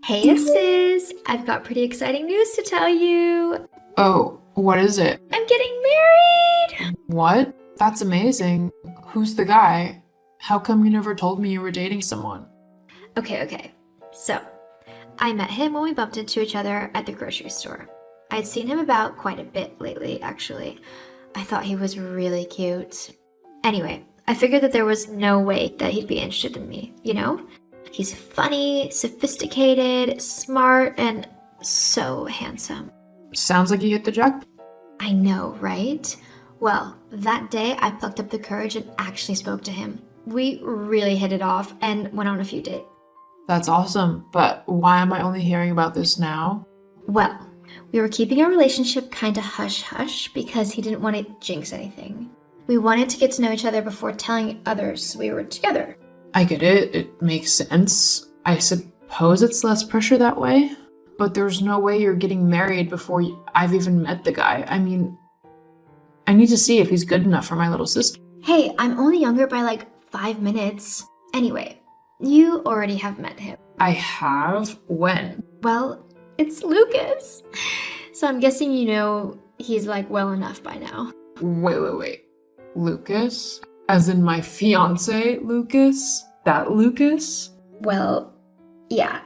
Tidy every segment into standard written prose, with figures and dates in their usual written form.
Hey sis, I've got pretty exciting news to tell you. Oh, what is it? I'm getting married! What? That's amazing. Who's the guy? How come you never told me you were dating someone? Okay. So, I met him when we bumped into each other at the grocery store. I'd seen him about quite a bit lately, actually. I thought he was really cute. Anyway, I figured that there was no way that he'd be interested in me, you know? He's funny, sophisticated, smart, and so handsome. Sounds like you hit the jackpot. I know, right? Well, that day I plucked up the courage and actually spoke to him. We really hit it off and went on a few dates. That's awesome, but why am I only hearing about this now? Well, we were keeping our relationship kinda hush-hush because he didn't want to jinx anything. We wanted to get to know each other before telling others we were together. I get it. It makes sense. I suppose it's less pressure that way. But there's no way you're getting married before I've even met the guy. I mean, I need to see if he's good enough for my little sister. Hey, I'm only younger by like 5 minutes. Anyway, you already have met him. I have? When? Well, it's Lucas. So I'm guessing you know he's like well enough by now. Wait. Lucas? As in my fiancé, Lucas? That Lucas? Well, yeah.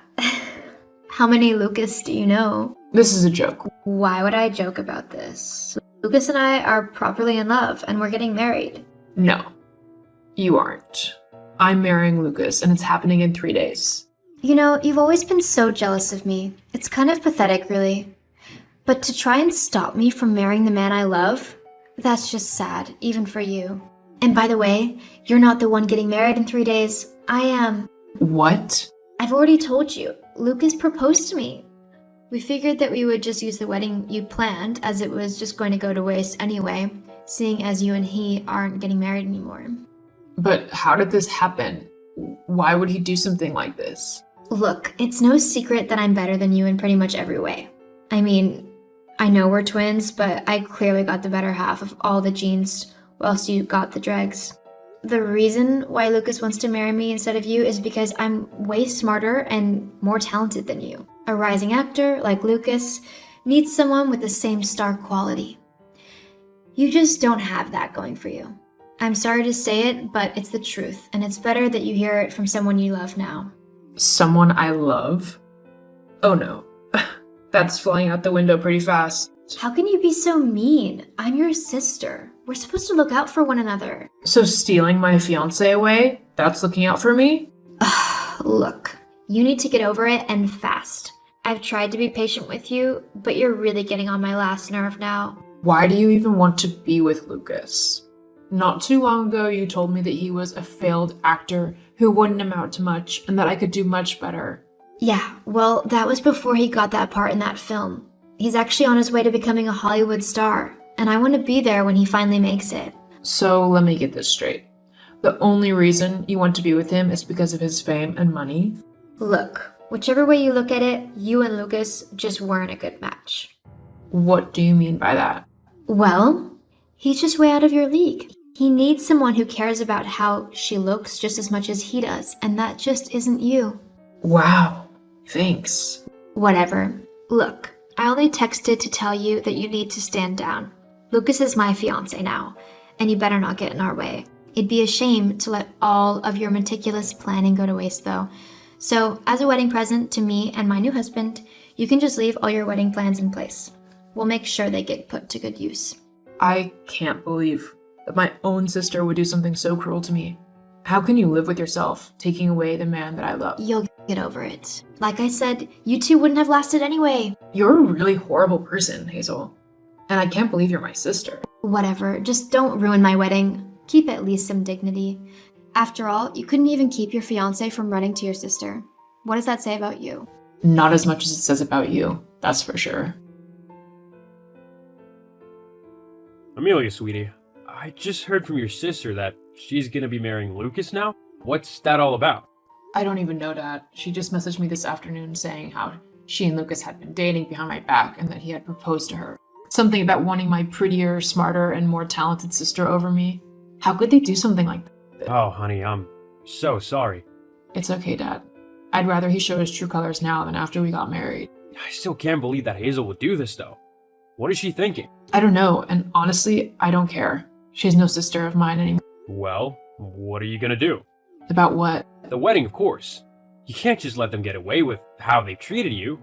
How many Lucas do you know? This is a joke. Why would I joke about this? Lucas and I are properly in love and we're getting married. No, you aren't. I'm marrying Lucas and it's happening in 3 days. You know, you've always been so jealous of me. It's kind of pathetic, really. But to try and stop me from marrying the man I love, that's just sad, even for you. And by the way, you're not the one getting married in 3 days. I am. What? I've already told you. Lucas proposed to me. We figured that we would just use the wedding you planned, as it was just going to go to waste anyway, seeing as you and he aren't getting married anymore. But how did this happen? Why would he do something like this? Look, it's no secret that I'm better than you in pretty much every way. I mean, I know we're twins, but I clearly got the better half of all the genes, whilst you got the dregs. The reason why Lucas wants to marry me instead of you is because I'm way smarter and more talented than you. A rising actor like Lucas needs someone with the same star quality. You just don't have that going for you. I'm sorry to say it, but it's the truth, and it's better that you hear it from someone you love now. Someone I love? Oh no. That's flying out the window pretty fast. How can you be so mean? I'm your sister. We're supposed to look out for one another. So stealing my fiancé away? That's looking out for me? Look, you need to get over it and fast. I've tried to be patient with you, but you're really getting on my last nerve now. Why do you even want to be with Lucas? Not too long ago, you told me that he was a failed actor who wouldn't amount to much and that I could do much better. Yeah, well, that was before he got that part in that film. He's actually on his way to becoming a Hollywood star, and I want to be there when he finally makes it. So let me get this straight. The only reason you want to be with him is because of his fame and money? Look, whichever way you look at it, you and Lucas just weren't a good match. What do you mean by that? Well, he's just way out of your league. He needs someone who cares about how she looks just as much as he does, and that just isn't you. Wow, thanks. Whatever. Look, I only texted to tell you that you need to stand down. Lucas is my fiancé now, and you better not get in our way. It'd be a shame to let all of your meticulous planning go to waste, though. So, as a wedding present to me and my new husband, you can just leave all your wedding plans in place. We'll make sure they get put to good use. I can't believe that my own sister would do something so cruel to me. How can you live with yourself, taking away the man that I love? You'll get over it. Like I said, you two wouldn't have lasted anyway. You're a really horrible person, Hazel. And I can't believe you're my sister. Whatever, just don't ruin my wedding. Keep at least some dignity. After all, you couldn't even keep your fiancé from running to your sister. What does that say about you? Not as much as it says about you, that's for sure. Amelia, sweetie, I just heard from your sister that she's gonna be marrying Lucas now? What's that all about? I don't even know, Dad. She just messaged me this afternoon saying how she and Lucas had been dating behind my back and that he had proposed to her. Something about wanting my prettier, smarter, and more talented sister over me. How could they do something like that? Oh, honey, I'm so sorry. It's okay, Dad. I'd rather he show his true colors now than after we got married. I still can't believe that Hazel would do this, though. What is she thinking? I don't know, and honestly, I don't care. She's no sister of mine anymore. Well, what are you gonna do? About what? The wedding, of course. You can't just let them get away with how they've treated you.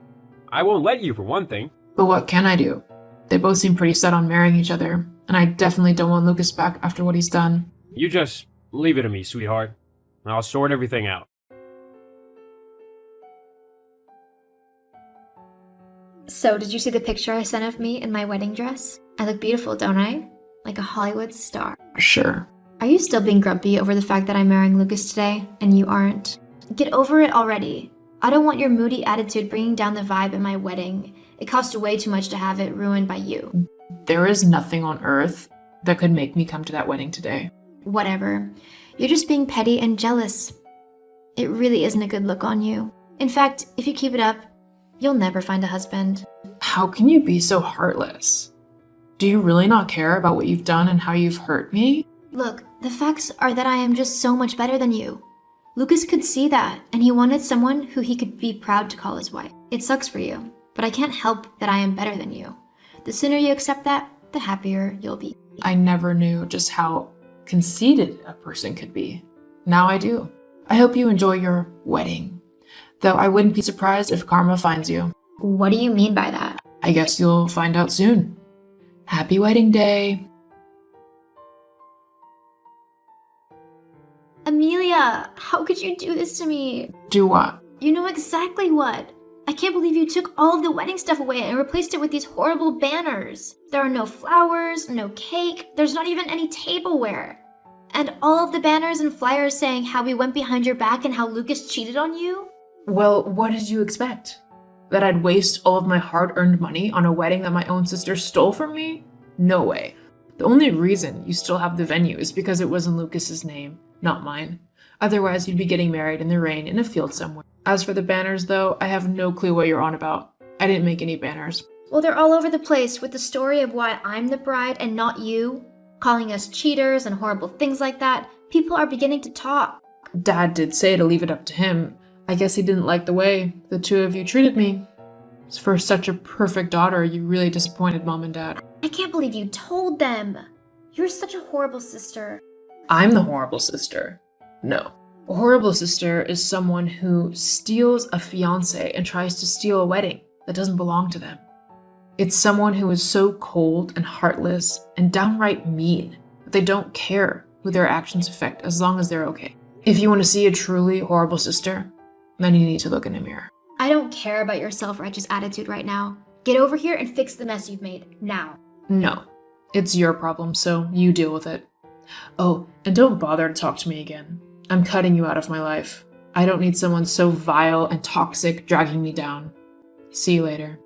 I won't let you, for one thing. But what can I do? They both seem pretty set on marrying each other, and I definitely don't want Lucas back after what he's done. You just leave it to me, sweetheart. I'll sort everything out. So, did you see the picture I sent of me in my wedding dress? I look beautiful, don't I? Like a Hollywood star. Sure. Are you still being grumpy over the fact that I'm marrying Lucas today, and you aren't? Get over it already. I don't want your moody attitude bringing down the vibe at my wedding. It cost way too much to have it ruined by you. There is nothing on earth that could make me come to that wedding today. Whatever. You're just being petty and jealous. It really isn't a good look on you. In fact, if you keep it up, you'll never find a husband. How can you be so heartless? Do you really not care about what you've done and how you've hurt me? Look, the facts are that I am just so much better than you. Lucas could see that, and he wanted someone who he could be proud to call his wife. It sucks for you, but I can't help that I am better than you. The sooner you accept that, the happier you'll be. I never knew just how conceited a person could be. Now I do. I hope you enjoy your wedding. Though I wouldn't be surprised if karma finds you. What do you mean by that? I guess you'll find out soon. Happy wedding day. Amelia, how could you do this to me? Do what? You know exactly what. I can't believe you took all of the wedding stuff away and replaced it with these horrible banners. There are no flowers, no cake, there's not even any tableware. And all of the banners and flyers saying how we went behind your back and how Lucas cheated on you? Well, what did you expect? That I'd waste all of my hard-earned money on a wedding that my own sister stole from me? No way. The only reason you still have the venue is because it was in Lucas's name, not mine. Otherwise, you'd be getting married in the rain in a field somewhere. As for the banners, though, I have no clue what you're on about. I didn't make any banners. Well, they're all over the place with the story of why I'm the bride and not you, calling us cheaters and horrible things like that. People are beginning to talk. Dad did say to leave it up to him. I guess he didn't like the way the two of you treated me. For such a perfect daughter, you really disappointed Mom and Dad. I can't believe you told them. You're such a horrible sister. I'm the horrible sister. No. A horrible sister is someone who steals a fiancé and tries to steal a wedding that doesn't belong to them. It's someone who is so cold and heartless and downright mean that they don't care who their actions affect as long as they're okay. If you want to see a truly horrible sister, then you need to look in a mirror. I don't care about your self-righteous attitude right now. Get over here and fix the mess you've made, now. No. It's your problem, so you deal with it. Oh, and don't bother to talk to me again. I'm cutting you out of my life. I don't need someone so vile and toxic dragging me down. See you later.